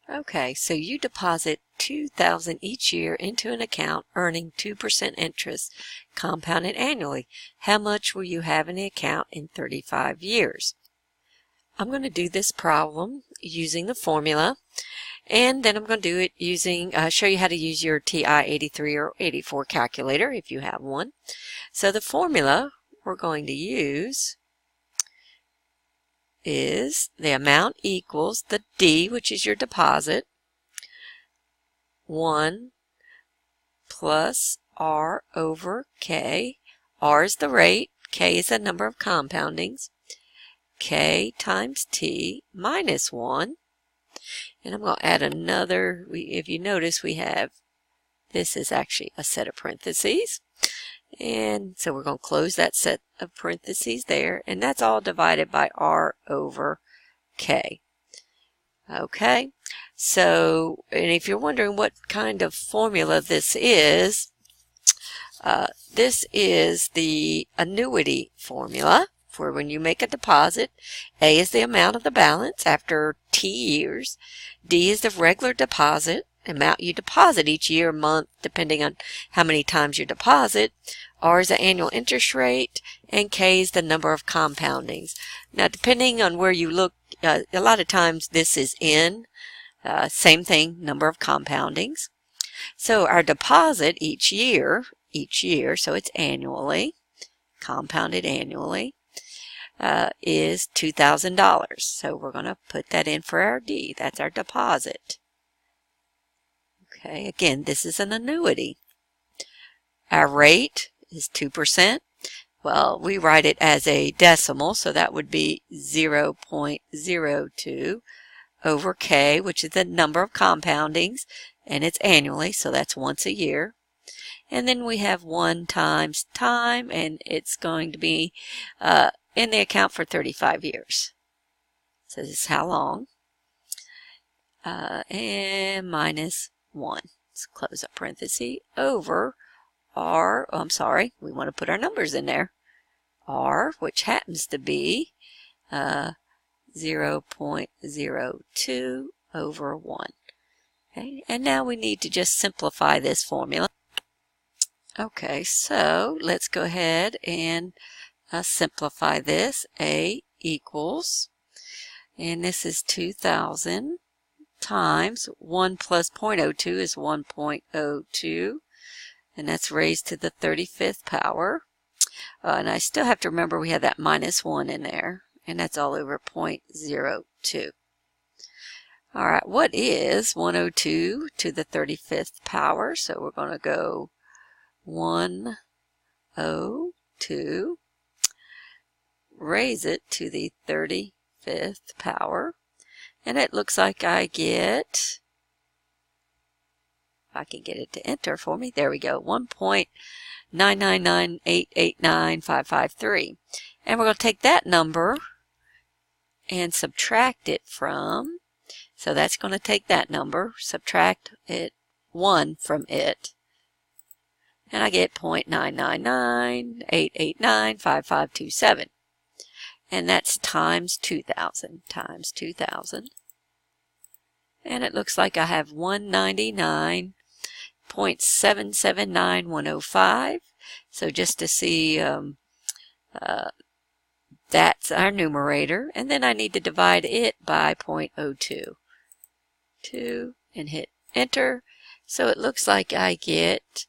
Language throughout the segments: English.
Okay, so you deposit $2,000 each year into an account earning 2% interest compounded annually. How much will you have in the account in 35 years? I'm going to do this problem using the formula, and then I'm going to do it using, show you how to use your TI83 or 84 calculator if you have one. So the formula we're going to use is the amount equals the D, which is your deposit, 1 plus R over K. R is the rate, K is the number of compoundings, K times T minus 1. And I'm going to add another, if you notice we have, this is actually a set of parentheses. And so we're going to close that set of parentheses there, and that's all divided by R over K. Okay, so, and if you're wondering what kind of formula this is the annuity formula for when you make a deposit. A is the amount of the balance after T years. D is the regular deposit, amount you deposit each year, month, depending on how many times you deposit. R is the annual interest rate, and K is the number of compoundings. Now, depending on where you look, a lot of times this is in, same thing, number of compoundings. So our deposit each year, so it's annually, compounded annually, is $2,000. So we're going to put that in for our D. That's our deposit. Okay, again, this is an annuity. Our rate is 2%. Well, we write it as a decimal, so that would be 0.02 over K, which is the number of compoundings, and it's annually, so that's once a year. And then we have 1 times time, and it's going to be in the account for 35 years. So this is how long. And minus 1. Let's close up parenthesis over R, oh, I'm sorry, we want to put our numbers in there. R, which happens to be 0.02 over 1. Okay, and now we need to just simplify this formula. Okay, so let's go ahead and simplify this. A equals, and this is 2,000 times 1 plus 0.02 is 1.02, and that's raised to the 35th power. And I still have to remember we have that minus 1 in there, and that's all over 0.02. All right, what is 102 to the 35th power? So we're going to go 102, raise it to the 35th power, and it looks like I get, if I can get it to enter for me, there we go, 1.999889553. And we're going to take that number and subtract it from, so that's going to take that number, subtract it 1 from it, and I get 0.999889557. And that's times 2,000, and it looks like I have 199.779105. So just to see, that's our numerator, and then I need to divide it by 0.02 and hit enter. So it looks like I get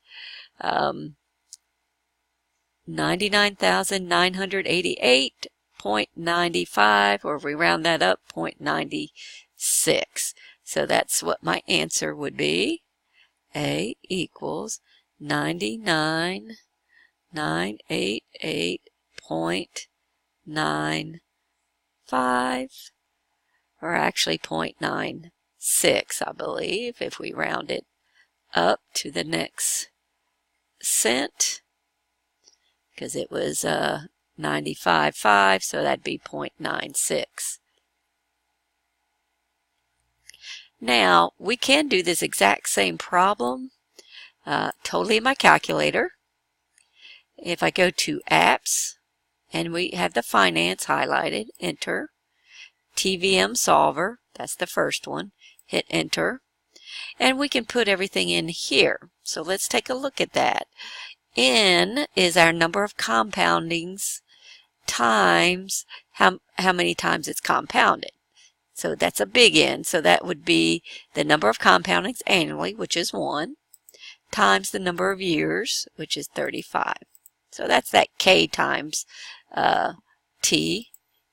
99,988.95, or if we round that up, 0.96. So that's what my answer would be. A equals 99,988.95, or actually 0.96, I believe, if we round it up to the next cent, because it was 95.5, so that'd be 0.96. Now, we can do this exact same problem totally in my calculator. If I go to Apps, and we have the Finance highlighted, enter, TVM solver, that's the first one. Hit enter. And we can put everything in here. So let's take a look at that. N is our number of compoundings times how many times it's compounded. So that's a big N. So that would be the number of compoundings annually, which is 1, times the number of years, which is 35. So that's that K times T.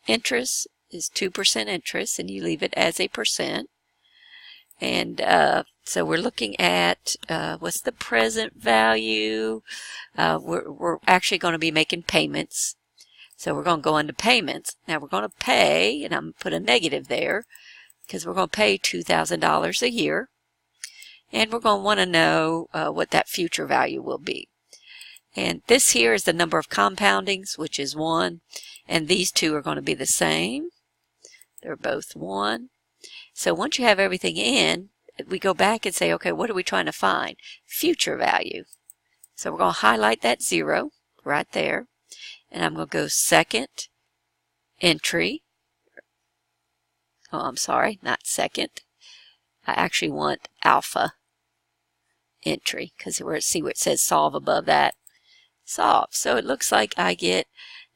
Interest is 2% interest, and you leave it as a percent. And so we're looking at what's the present value. We're actually going to be making payments. So we're going to go into payments. Now we're going to pay, and I'm going to put a negative there because we're going to pay $2,000 a year. And we're going to want to know what that future value will be. And this here is the number of compoundings, which is 1. And these two are going to be the same. They're both 1. So once you have everything in, we go back and say, okay, what are we trying to find? Future value. So we're going to highlight that 0 right there. And I'm going to go second entry. Oh, I'm sorry, not second. I actually want alpha entry because see where it says solve above that. Solve. So it looks like I get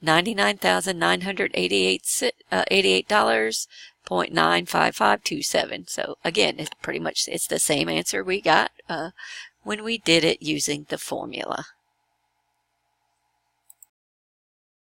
$99,988.95527. So again, it's pretty much the same answer we got when we did it using the formula.